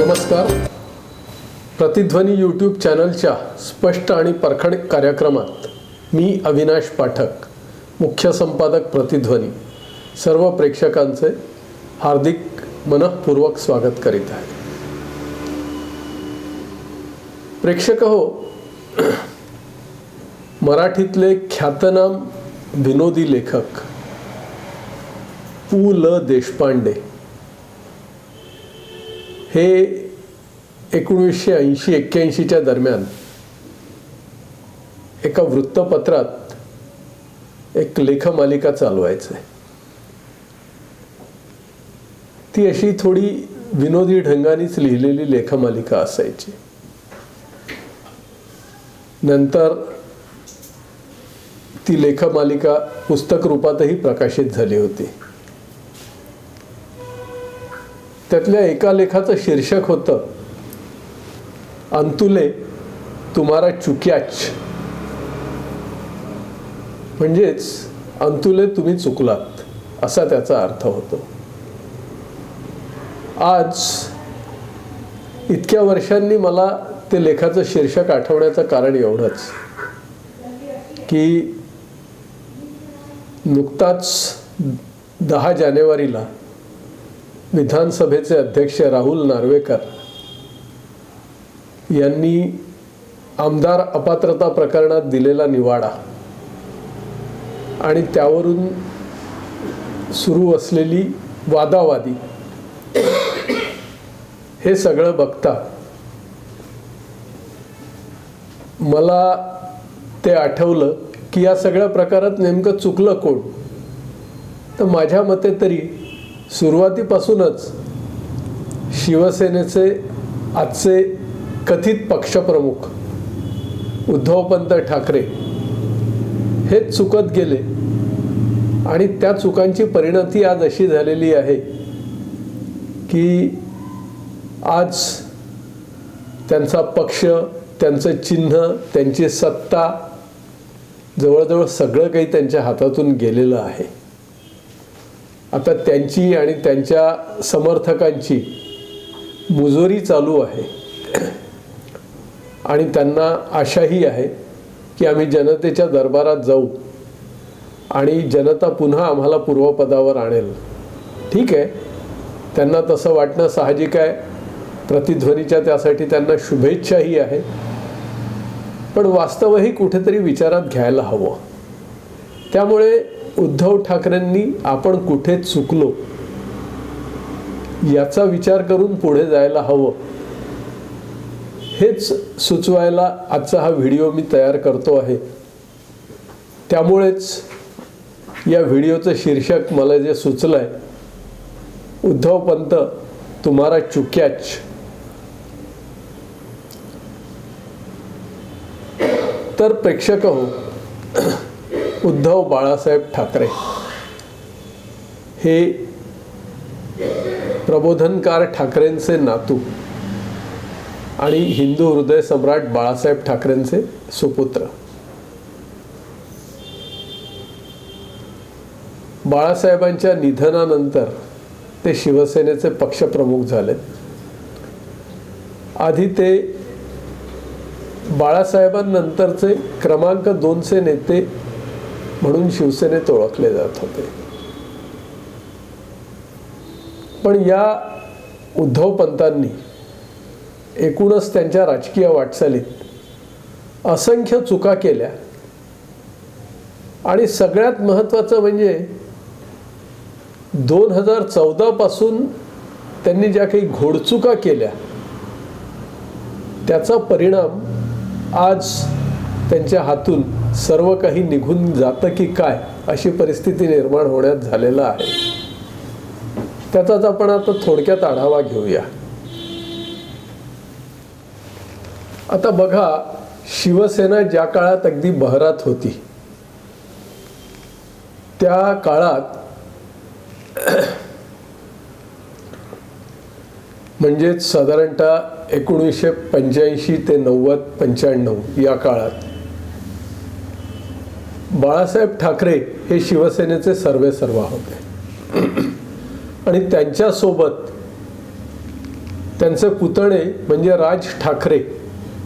नमस्कार. प्रतिध्वनी यूट्यूब चॅनलच्या स्पष्ट आणि परखड कार्यक्रमात मी अविनाश पाठक, मुख्य संपादक प्रतिध्वनी, सर्व प्रेक्षकांचे हार्दिक मनःपूर्वक स्वागत करीत आहे. प्रेक्षक हो, मराठीतले ख्यातनाम विनोदी लेखक पु ल देशपांडे हे 1980-81च्या दरम्यान एका वृत्तपत्रात एक लेखमालिका चालवायचे. ती अशी थोडी विनोदी ढंगानेच लिहिलेली लेखमालिका असायची. नंतर ती लेखमालिका पुस्तक रूपातही प्रकाशित झाली होती. त्यातल्या एका लेखाचं शीर्षक होतं, अंतुले तुम्हारा चुक्याच. म्हणजेच अंतुले तुम्ही चुकलात असा त्याचा अर्थ होतो. आज इतक्या वर्षांनी मला ते लेखाचं शीर्षक आठवण्याचं कारण एवढंच की नुकताच 10 जानेवारीला विधानसभेचे अध्यक्ष राहुल नार्वेकर यांनी आमदार अपात्रता प्रकरणात दिलेला निवाडा आणि त्यावरून सुरू असलेली वादावादी हे सगळं बघता मला ते आठवलं की या सगळ्या प्रकारात नेमकं चुकलं कोण. तर माझ्या मते तरी सुरुवातीपासूनच शिवसेनेचे आजचे कथित पक्षप्रमुख उद्धवपंत ठाकरे हेच चुकत गेले आणि त्या चुकांची परिणती आज अशी झालेली आहे की आज त्यांचा पक्ष, त्यांचं चिन्ह, त्यांची सत्ता, जवळजवळ सगळं काही त्यांच्या हातातून गेलेलं आहे. आता त्यांची आणि त्यांच्या समर्थकांची मुजोरी चालू आहे आणि त्यांना आशाही आहे की आम्ही जनतेच्या दरबारात जाऊ आणि जनता पुन्हा आम्हाला पूर्वपदावर आणेल. ठीक आहे, त्यांना तसं वाटणं साहजिक आहे. प्रतिध्वनीच्या त्यासाठी त्यांना शुभेच्छाही आहे. पण वास्तवही कुठेतरी विचारात घ्यायला हवं. त्यामुळे उद्धव ठाकरेंनी आपण कुठे चुकलो याचा विचार करून पुढे जायला हवं, हेच सुचवायला आजचा हा व्हिडिओ मी तयार करतो आहे. त्यामुळेच या व्हिडिओचं शीर्षक मला जे सुचलंय, उद्धवपंत तुम्हारा चुक्याच. तर प्रेक्षक हो, उद्धव बाळासाहेब ठाकरे हे प्रबोधनकार ठाकरेंचे नातू आणि हिंदू हृदय सम्राट बाळासाहेब ठाकरेंचे सुपुत्र. बाळासाहेबांच्या निधनानंतर ते शिवसेनेचे पक्षप्रमुख झाले. आधी ते बाळासाहेबांनंतरचे क्रमांक 2चे नेते म्हणून शिवसेनेत ओळखले जात होते. पण या उद्धवपंतांनी एकूणच त्यांच्या राजकीय वाटचालीत असंख्य चुका केल्या आणि सगळ्यात महत्त्वाचं म्हणजे 2014 पासून त्यांनी ज्या काही घोडचुका केल्या त्याचा परिणाम आज त्यांच्या हातून सर्व काही निघून जातं की काय अशी परिस्थिती निर्माण होण्यात झालेला आहे. त्याचाच आपण आता थोडक्यात आढावा घेऊया. आता बघा, शिवसेना ज्या काळात अगदी बहरात होती त्या काळात म्हणजेच साधारणतः 1985 ते 90-95 या काळात बाळासाहेब ठाकरे हे शिवसेनेचे सर्वेसर्वा होते आणि त्यांच्यासोबत त्यांचे पुतणे म्हणजे राज ठाकरे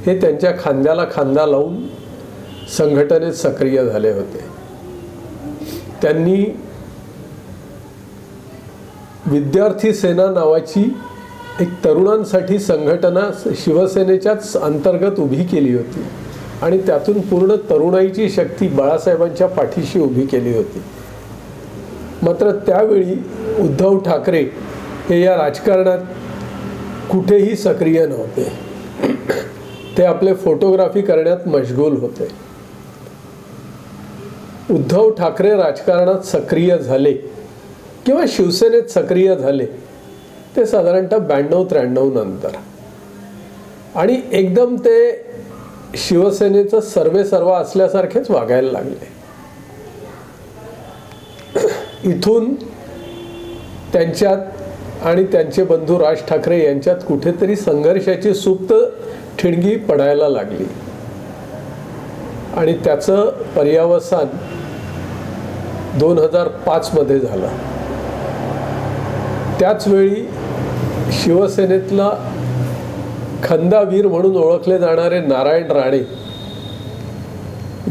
हे त्यांच्या खांद्याला खांदा लावून संघटनेत सक्रिय झाले होते. त्यांनी विद्यार्थी सेना नावाची एक तरुणांसाठी संघटना शिवसेनेच्याच अंतर्गत उभी केली होती आणि त्यातून पूर्ण तरुणाईची शक्ती बाळासाहेबांच्या पाठीशी उभी केली होती. मात्र त्यावेळी उद्धव ठाकरे हे या राजकारणात कुठेही सक्रिय नव्हते. ते आपले फोटोग्राफी करण्यात मशगूल होते. उद्धव ठाकरे राजकारणात सक्रिय झाले किंवा शिवसेनेत सक्रिय झाले ते साधारणतः 92-93 नंतर, आणि एकदम ते शिवसेनेचं सर्वेसर्वा असल्यासारखेच वागायला लागले. इथून त्यांच्यात आणि त्यांचे बंधू राज ठाकरे यांच्यात कुठेतरी संघर्षाची सुप्त ठिणगी पडायला लागली आणि त्याचं पर्यावसान 2005 मध्ये झालं. त्याचवेळी शिवसेनेतला खंदावीर म्हणून ओळखले जाणारे नारायण राणे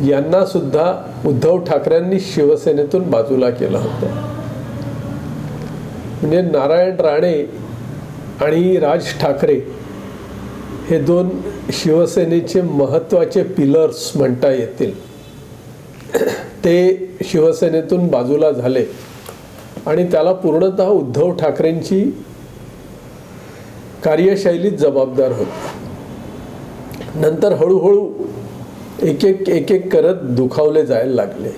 यांना सुद्धा उद्धव ठाकरेंनी शिवसेनेतून बाजूला केलं होतं. म्हणजे नारायण राणे आणि राज ठाकरे हे दोन शिवसेनेचे महत्त्वाचे पिलर्स म्हणता येतील. ते शिवसेनेतून बाजूला झाले आणि त्याला पूर्णतः उद्धव ठाकरेंची कार्यशैलीत जबाबदार होते. नंतर हळूहळू एक एक करत दुखावले जायला लागले.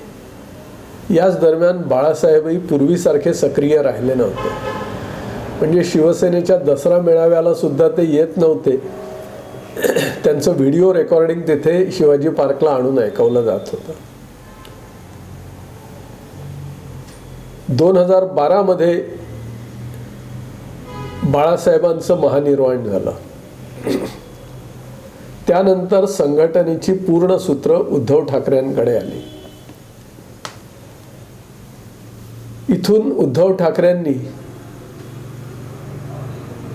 याच दरम्यान बाळासाहेबही पूर्वीसारखे सक्रिय राहिले नव्हते. म्हणजे शिवसेनेच्या दसरा मेळाव्याला सुद्धा ते येत नव्हते. त्यांचं व्हिडिओ रेकॉर्डिंग तिथे शिवाजी पार्कला आणून ऐकवलं जात होतं. 2012 मध्ये बाळासाहेबांचं महानिर्वाण झालं. त्यानंतर संघटनेची पूर्ण सूत्र उद्धव ठाकरेंकडे आली. इथून उद्धव ठाकरेंनी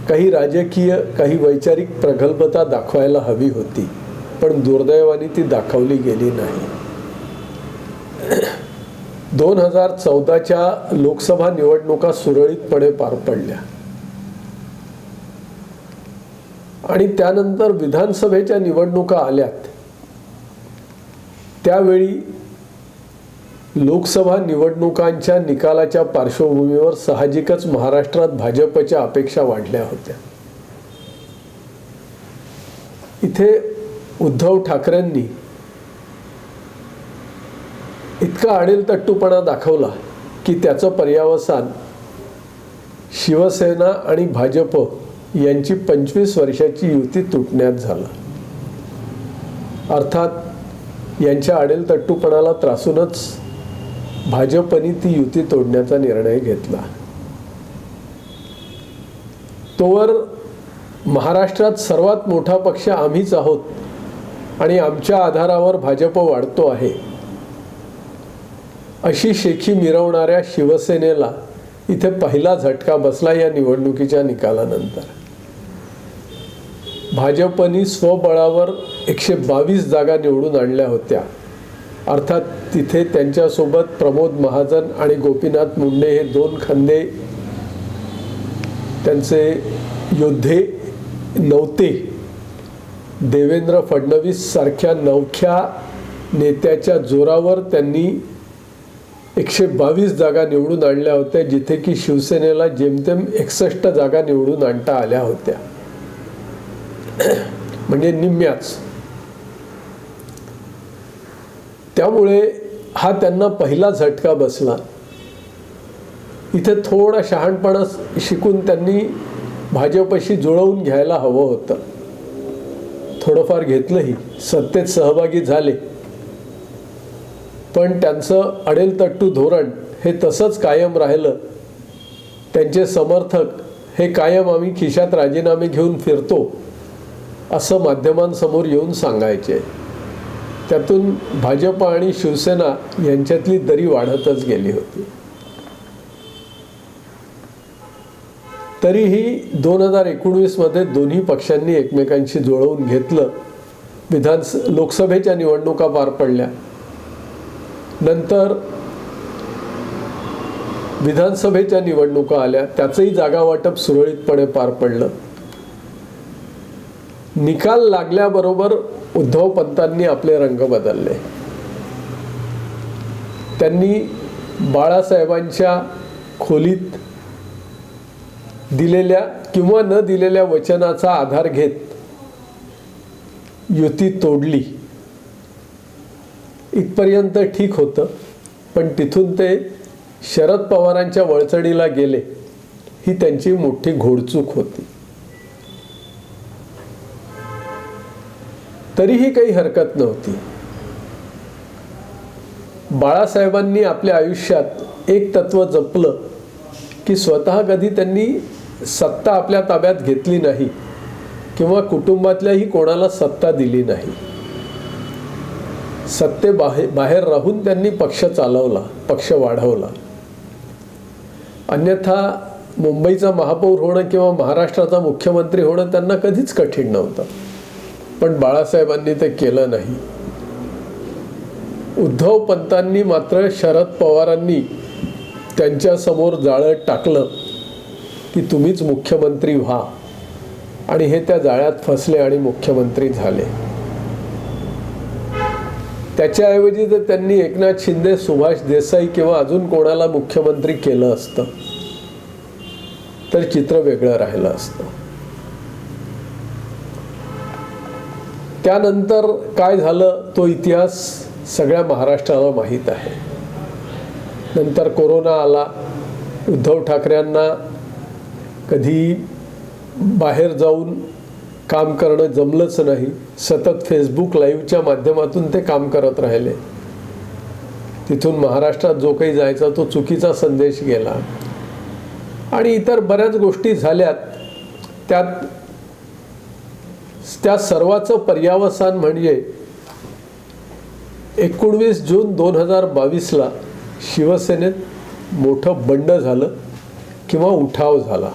काही राजकीय काही वैचारिक प्रगल्भता दाखवायला हवी होती, पण दुर्दैवाने ती दाखवली गेली नाही. 2014च्या लोकसभा निवडणुका सुरळीतपणे पार पडल्या आणि त्यानंतर विधानसभेच्या निवडणुका आल्यात. त्यावेळी लोकसभा निवडणुकांच्या निकालाच्या पार्श्वभूमीवर साहजिकच महाराष्ट्रात भाजपच्या अपेक्षा वाढल्या होत्या. इथे उद्धव ठाकरेंनी इतका आडेलतट्टूपणा दाखवला की त्याचं पर्यावसान शिवसेना आणि भाजप यांची 25 वर्षाची युती तुटण्यात झालं. अर्थात यांच्या आडेलतट्टूपणाला त्रासूनच भाजपने ती युती तोडण्याचा निर्णय घेतला. तोवर महाराष्ट्रात सर्वात मोठा पक्ष आम्हीच आहोत आणि आमच्या आधारावर भाजप वाढतो आहे अशी शेखी मिरवणाऱ्या शिवसेनेला इथे पहिला झटका बसला. या निवडणुकीच्या निकालानंतर भाजपने स्वबळावर 122 जागा निवडून आणल्या होत्या. अर्थात तिथे त्यांच्यासोबत प्रमोद महाजन आणि गोपीनाथ मुंडे हे दोन खंदे त्यांचे योद्धे नव्हते. देवेंद्र फडणवीस सारख्या नवख्या नेत्याच्या जोरावर त्यांनी 122 जागा निवडून आणल्या होत्या, जिथे की शिवसेनेला जेमतेम 61 जागा निवडून आणता आल्या होत्या, म्हणजे निम्म्याच. त्यामुळे हा त्यांना पहिला झटका बसला. इथे थोडा शहाणपणा शिकून त्यांनी भाजपशी जुळवून घ्यायला हवं होतं. थोडंफार घेतलंही, सत्तेत सहभागी झाले, पण त्यांचं अडेलतट्टू धोरण हे तसंच कायम राहिलं. त्यांचे समर्थक हे कायम आम्ही खिशात राजीनामे घेऊन फिरतो असं माध्यमांसमोर येऊन सांगायचे. त्यातून भाजप आणि शिवसेना यांच्यातली दरी वाढतच गेली होती. तरीही 2019 मध्ये दोन्ही पक्षांनी एकमेकांशी जुळवून घेतलं. लोकसभेच्या निवडणुका पार पडल्या. नंतर विधानसभेच्या निवडणुका आल्या, त्याचंही जागा वाटप सुरळीतपणे पार पडलं. निकाल लागल्याबरोबर उद्धव पंतांनी आपले रंग बदलले. त्यांनी बाळासाहेबांच्या खोलीत दिलेल्या किंवा न दिलेल्या वचनाचा आधार घेत युती तोडली. इथपर्यंत ठीक होतं, पण तिथून ते शरद पवारांच्या वळचणीला गेले. ही त्यांची मोठी घोडचूक होती. तरीही काही हरकत नव्हती. बाळासाहेबांनी आपल्या आयुष्यात एक तत्व जपलं की स्वतः कधी त्यांनी सत्ता आपल्या ताब्यात घेतली नाही किंवा कुटुंबातल्याही कोणाला सत्ता दिली नाही. बाहेर राहून त्यांनी पक्ष चालवला, पक्ष वाढवला. अन्यथा मुंबईचा महापौर होणं किंवा महाराष्ट्राचा मुख्यमंत्री होणं त्यांना कधीच कठीण नव्हतं, पण बाळासाहेबांनी ते केलं नाही. उद्धव पंतांनी मात्र शरद पवारांनी त्यांच्यासमोर जाळं टाकलं की तुम्हीच मुख्यमंत्री व्हा, आणि हे त्या जाळ्यात फसले आणि मुख्यमंत्री झाले. त्याच्याऐवजी जर त्यांनी एकनाथ शिंदे, सुभाष देसाई किंवा अजून कोणाला मुख्यमंत्री केलं असतं तर चित्र वेगळं राहिलं असतं. त्यानंतर काय झालं तो इतिहास सगळ्या महाराष्ट्राला माहीत आहे. नंतर कोरोना आला. उद्धव ठाकरेंना कधी बाहेर जाऊन काम करणं जमलंच नाही. सतत फेसबुक लाईव्हच्या माध्यमातून ते काम करत राहिले. तिथून महाराष्ट्रात जो काही जायचा तो चुकीचा संदेश गेला आणि इतर बऱ्याच गोष्टी झाल्यात. त्या सर्वाचं पर्यावसान म्हणजे 19 जून 2022ला शिवसेनेत मोठं बंड झालं किंवा उठाव झाला.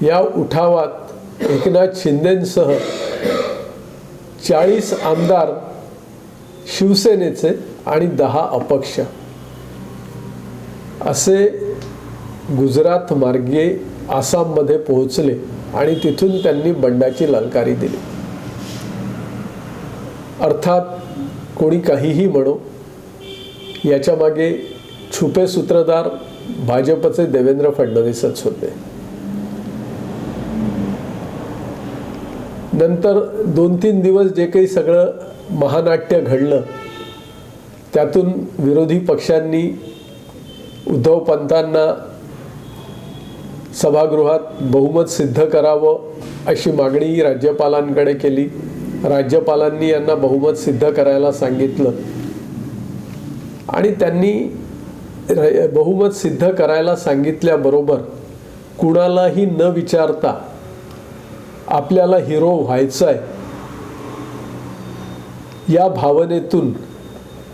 या उठावात एकनाथ शिंदेंसह 40 आमदार शिवसेनेचे आणि 10 अपक्ष असे गुजरात मार्गे आसाममध्ये पोहोचले आणि तिथून त्यांनी बंडाची ललकारी दिली. अर्थात कोणी काहीही म्हणो, याच्या मागे छुपे सूत्रधार भाजपचे देवेंद्र फडणवीसच होते. नंतर 2-3 दिवस जे काही सगळं महानाट्य घडलं त्यातून विरोधी पक्षांनी उद्धव पंतांना सभागृहात बहुमत सिद्ध करावं अशी मागणी राज्यपालांकडे केली. राज्यपालांनी यांना बहुमत सिद्ध करायला सांगितलं आणि त्यांनी बहुमत सिद्ध करायला सांगितल्याबरोबर कुणालाही न विचारता आपल्याला हिरो व्हायचं आहे या भावनेतून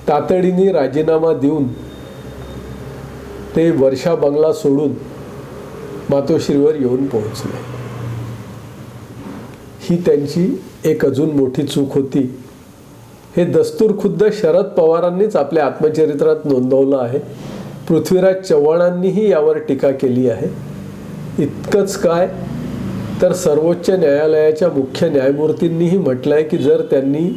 तातडीने राजीनामा देऊन ते वर्षा बंगला सोडून मातोश्रीवर येऊन पोहोचले. ही त्यांची एक अजून मोठी चूक होती. हे दस्तूर खुद्द शरद पवारांनीच आपल्या आत्मचरित्रात नोंदवलं आहे. पृथ्वीराज चव्हाणांनीही यावर टीका केली आहे. इतकंच काय तर सर्वोच्च न्यायालयाच्या मुख्य न्यायमूर्तींनीही म्हटलं आहे की जर त्यांनी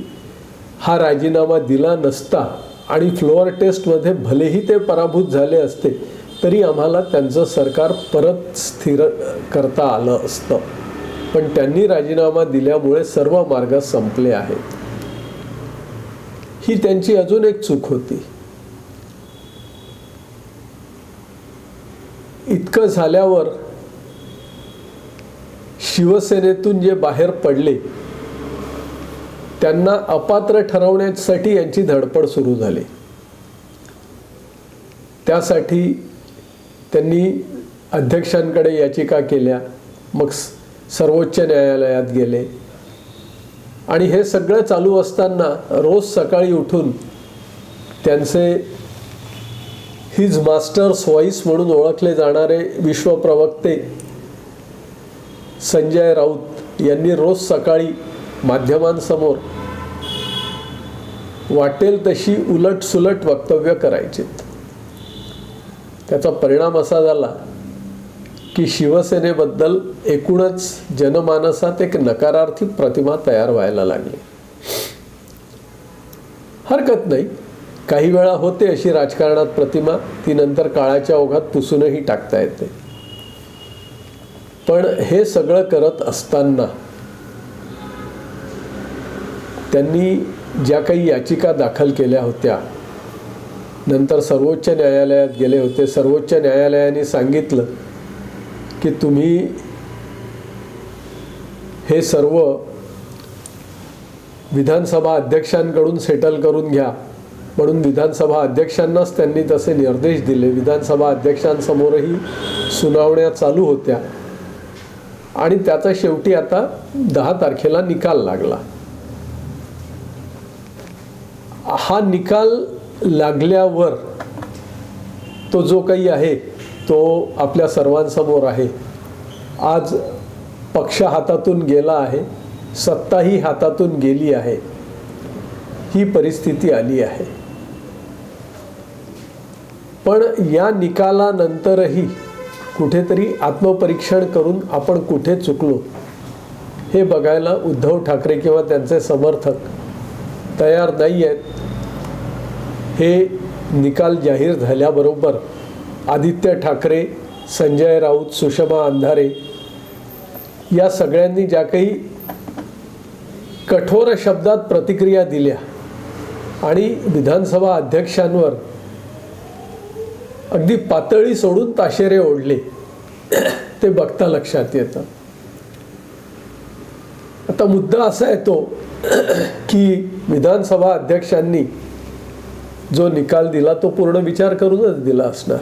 हा राजीनामा दिला नसता आणि फ्लोअर टेस्टमध्ये भलेही ते पराभूत झाले असते तरी आम्हाला त्यांचं सरकार परत स्थिर करता आलं असतं. पण त्यांनी राजीनामा दिल्यामुळे सर्व मार्ग संपले आहेत. ही त्यांची अजून एक चूक होती. इतकं झाल्यावर शिवसेनेतून जे बाहेर पडले त्यांना अपात्र ठरवण्यासाठी यांची धडपड सुरू झाली. त्यासाठी त्यांनी अध्यक्षांकडे याचिका केल्या, मग सर्वोच्च न्यायालयात गेले आणि हे सगळं चालू असताना रोज सकाळी उठून त्यांचे हिज मास्टर्स व्हॉइस म्हणून ओळखले जाणारे विश्वप्रवक्ते संजय राऊत यांनी रोज सकाळी माध्यमांसमोर वाटेल तशी उलटसुलट वक्तव्य करायचे. त्याचा परिणाम असा झाला की शिवसेनेबद्दल एकूणच जनमानसात एक नकारार्थी प्रतिमा तयार व्हायला लागली. हरकत नाही, काही वेळा होते अशी राजकारणात प्रतिमा, ती नंतर काळाच्या ओघात पुसूनही टाकता येते. पण हे सगळं करत असताना त्यांनी ज्या काही याचिका दाखल केल्या होत्या, नंतर सर्वोच्च न्यायालयात गेले होते. सर्वोच्च न्यायालयाने सांगितलं की तुम्ही हे सर्व विधानसभा अध्यक्षांकडून सेटल करून घ्या, म्हणून विधानसभा अध्यक्षांनाच त्यांनी तसे निर्देश दिले. विधानसभा अध्यक्षांसमोरही सुनावण्या चालू होत्या आणि त्याचा शेवटी आता 10 तारखेला निकाल लागला. हा निकाल लागल्यावर तो जो काही आहे तो आपल्या सर्वांसमोर आहे. आज पक्ष हातातून गेला आहे, सत्ताही हातातून गेली आहे, ही परिस्थिती आली आहे. पण या निकालानंतरही कुठेतरी आत्मपरीक्षण करून आपण कुठे चुकलो हे बघायला उद्धव ठाकरे किंवा त्यांचे समर्थक तयार नाही आहेत. हे निकाल जाहीर झाल्याबरोबर आदित्य ठाकरे, संजय राऊत, सुषमा अंधारे या सगळ्यांनी ज्या काही कठोर शब्दात प्रतिक्रिया दिल्या आणि विधानसभा अध्यक्षांवर अगदी पातळी सोडून ताशेरे ओढले, ते बघता लक्षात येतं. आता मुद्दा असा येतो की विधानसभा अध्यक्षांनी जो निकाल दिला तो पूर्ण विचार करूनच दिला असणार.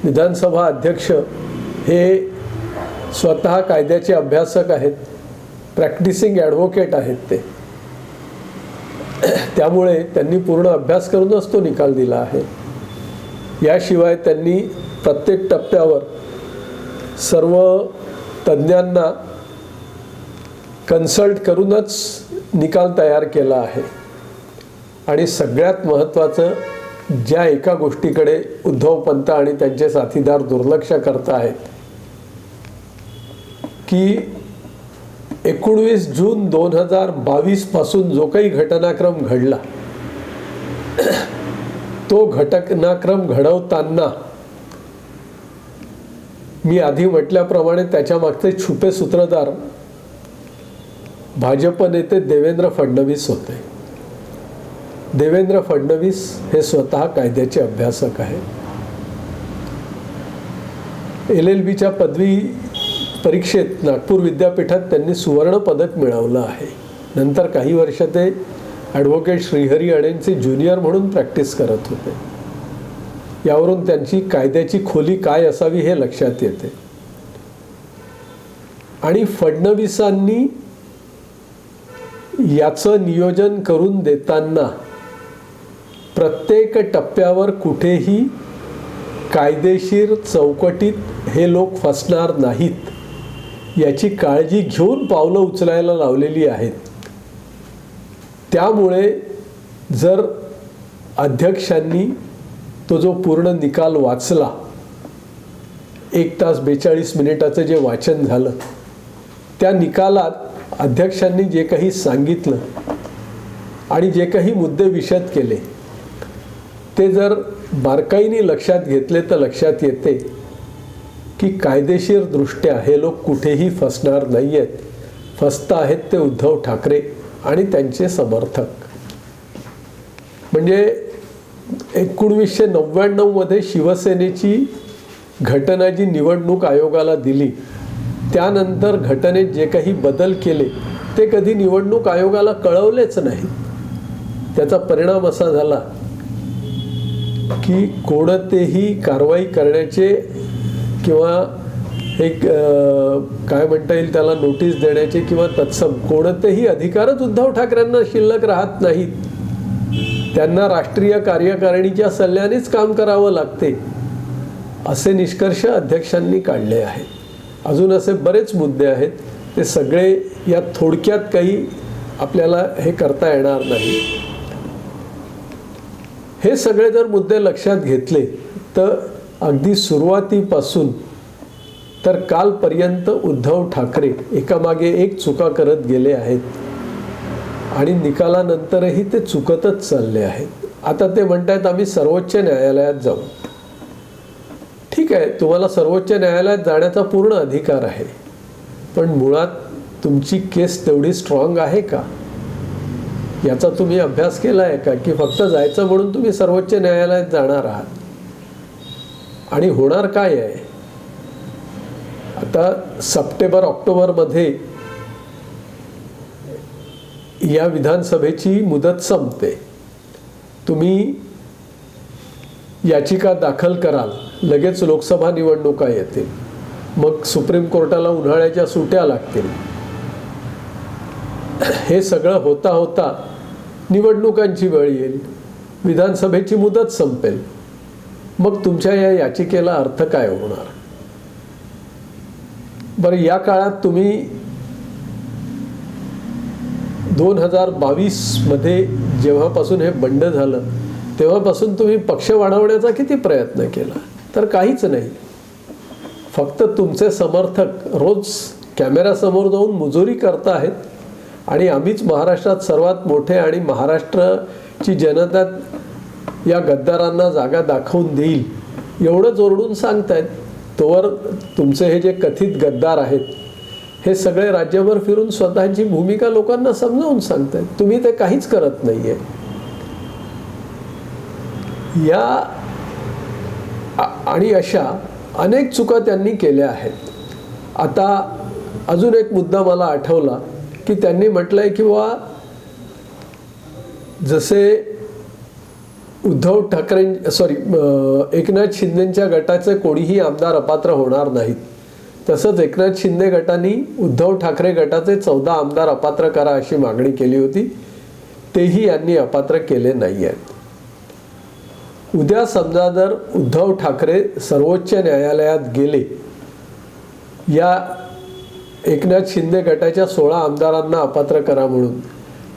विधानसभा अध्यक्ष हे स्वतः कायद्याचे अभ्यासक आहेत, प्रॅक्टिसिंग ॲडव्होकेट आहेत ते. त्यामुळे त्यांनी पूर्ण अभ्यास करूनच तो निकाल दिला आहे. याशिवाय त्यांनी प्रत्येक टप्प्यावर सर्व तज्ज्ञांना कन्सल्ट करूनच निकाल तयार केला आहे. आणि सगळ्यात महत्त्वाचं, ज्या एका गोष्टीकडे उद्धव पंत आणि त्यांचे साथीदार दुर्लक्ष करत आहेत की 19 जून 2022 पासून जो काही घटनाक्रम घडला, तो घटनाक्रम घडवताना मी आधी म्हटल्याप्रमाणे त्याच्या मागचे छुपे सूत्रधार भाजप नेते देवेंद्र फडणवीस होते. देवेंद्र फडणवीस हे स्वतः कायद्याचे अभ्यासक आहेत. LLBच्या पदवी परीक्षेत नागपूर विद्यापीठात त्यांनी सुवर्ण पदक मिळवलं आहे. नंतर काही वर्ष ते ॲडव्होकेट श्रीहरी अणेंचे ज्युनियर म्हणून प्रॅक्टिस करत होते. यावरून त्यांची कायद्याची खोली काय असावी हे लक्षात येते. आणि फडणवीसांनी याचं नियोजन करून देताना प्रत्येक टप्प्यावर कुठेही कायदेशीर चौकटीत हे लोक फसणार नाहीत याची काळजी घेऊन पावलं उचलायला लावलेली आहेत. त्यामुळे जर अध्यक्षांनी तो जो पूर्ण निकाल वाचला, 1 तास 42 मिनिटाचं जे वाचन झालं, त्या निकालात अध्यक्षांनी जे काही सांगितलं आणि जे काही मुद्दे विशद केले ते जर बारकाईने लक्षात घेतले तर लक्षात येते की कायदेशीर दृष्ट्या हे लोक कुठेही फसणार नाही आहेत. फसत आहेत ते उद्धव ठाकरे आणि त्यांचे समर्थक. म्हणजे 1999 मध्ये शिवसेनेची घटना जी निवडणूक आयोगाला दिली, त्यानंतर घटनेत जे काही बदल केले ते कधी निवडणूक आयोगाला कळवलेच नाही. त्याचा परिणाम असा झाला की कोणतेही कारवाई करण्याचे किंवा एक काय म्हणता येईल त्याला नोटीस देण्याचे किंवा तत्सम कोणतेही अधिकारच उद्धव ठाकरेंना शिल्लक राहत नाहीत. त्यांना राष्ट्रीय कार्यकारिणीच्या सल्ल्यानेच काम करावं लागते, असे निष्कर्ष अध्यक्षांनी काढले आहेत. अजून असे बरेच मुद्दे आहेत, ते सगळे या थोडक्यात काही आपल्याला हे करता येणार नाही. हे सगळे जर मुद्दे लक्षात घेतले तर अगदी सुरुवातीपासून तर कालपर्यंत उद्धव ठाकरे एकामागे एक चुका करत गेले आहेत आणि निकालानंतरही ते चुकतच चालले आहेत. आता ते म्हणतात आम्ही सर्वोच्च न्यायालयात जाऊ. ठीक आहे, तुम्हाला सर्वोच्च न्यायालयात जाण्याचा पूर्ण अधिकार आहे, पण मुळात तुमची केस तेवढी स्ट्रॉंग आहे का याचा तुम्ही अभ्यास केला आहे का, की फक्त जायचं म्हणून तुम्ही सर्वोच्च न्यायालयात जाणार आहात? आणि होणार काय आहे? आता सप्टेंबर ऑक्टोबरमध्ये या विधानसभेची मुदत संपते. तुम्ही याचिका दाखल कराल, लगेच लोकसभा निवडणुका येतील, मग सुप्रीम कोर्टाला उन्हाळ्याच्या सुट्ट्या लागतील. हे सगळं होता होता निवडणुकांची वेळ येईल, विधानसभेची मुदत संपेल. मग तुमच्या या याचिकेला अर्थ काय होणार? बरं, या काळात तुम्ही 2022मध्ये जेव्हापासून हे बंड झालं तेव्हापासून तुम्ही पक्ष वाढवण्याचा किती प्रयत्न केला? तर काहीच नाही. फक्त तुमचे समर्थक रोज कॅमेऱ्यासमोर जाऊन मुजोरी करत आहेत आणि आम्हीच महाराष्ट्रात सर्वात मोठे आणि महाराष्ट्राची जनता या गद्दारांना जागा दाखवून देईल एवढंच ओरडून सांगतायत. तोवर तुमचे हे जे कथित गद्दार आहेत हे सगळे राज्यभर फिरून स्वतःची भूमिका लोकांना समजावून सांगतायत. तुम्ही ते काहीच करत नाहीये. या आणि अशा अनेक चुका त्यांनी केल्या आहेत. आता अजून एक मुद्दा मला आठवला की त्यांनी म्हटलंय की जसे उद्धव ठाकरे एकनाथ शिंदेच्या गटाचे कोणीही आमदार अपात्र होणार नाहीत, तसंच एकनाथ शिंदे गटाने उद्धव ठाकरे गटाचे 14 आमदार अपात्र करा अशी मागणी केली होती. तेही यांनी अपात्र केले नाही आहेत. उद्या समजा जर उद्धव ठाकरे सर्वोच्च न्यायालयात गेले, या एकनाथ शिंदे गटाच्या 16 आमदारांना अपात्र करा म्हणून,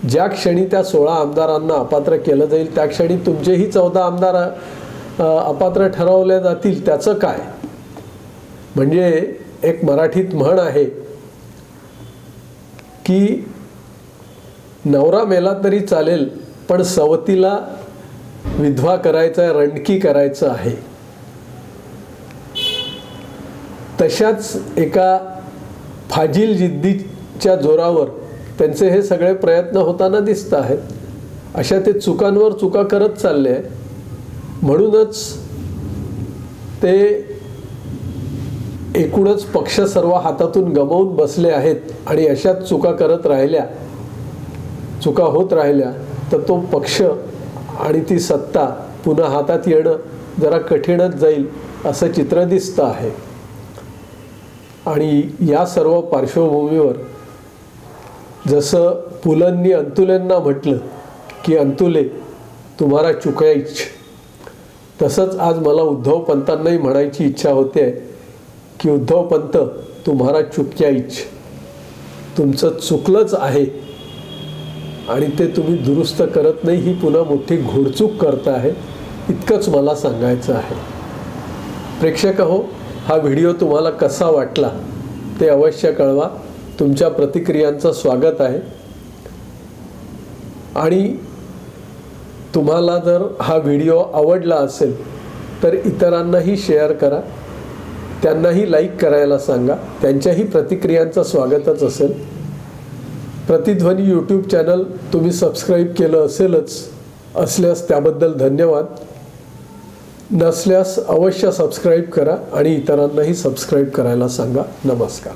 ज्या क्षणी त्या 16 आमदारांना अपात्र केलं जाईल त्या क्षणी तुमचेही 14 आमदार अपात्र ठरवले जातील. त्याचं काय? म्हणजे एक मराठीत म्हण आहे की नवरा मेला तरी चालेल पण सवतीला विधवा करायचा आहे, रणकी करायचं आहे. तशाच एका फाजील जिद्दीच्या जोरावर त्यांचे हे सगळे प्रयत्न होताना दिसत आहेत. अशा ते चुकांवर चुका करत चालले आहे. म्हणूनच ते एकूणच पक्ष सर्व हातातून गमावून बसले आहेत आणि अशाच चुका करत राहिल्या, चुका होत राहिल्या तर तो पक्ष आणि ती सत्ता पुन्हा हातात येणं जरा कठीणच जाईल असं चित्र दिसतं आहे. आणि या सर्व पार्श्वभूमीवर जसं पुलंनी अंतुलेंना म्हटलं की अंतुले तुम्हाला चुकायच, तसंच आज मला उद्धव पंतांनाही म्हणायची इच्छा होते की उद्धव पंत तुम्हाला चुकायच. तुमचं चुकलंच आहे आणि ते तुम्ही दुरुस्त करत नाही, ही पुन्हा मोठी घोडचूक करता आहे. इतकंच मला सांगायचं आहे. प्रेक्षक हो, हा व्हिडिओ तुम्हाला कसा वाटला ते अवश्य कळवा. तुमच्या प्रतिक्रियांचं स्वागत आहे. आणि तुम्हाला जर हा व्हिडिओ आवडला असेल तर इतरांनाही शेअर करा, त्यांनाही लाईक करायला सांगा. त्यांच्याही प्रतिक्रियांचं स्वागतच असेल. प्रतिध्वनी यूट्यूब चॅनल तुम्ही सबस्क्राईब केलं असल्यास त्याबद्दल धन्यवाद. नसल्यास अवश्य सबस्क्राईब करा आणि इतरांनाही सबस्क्राईब करायला सांगा. नमस्कार.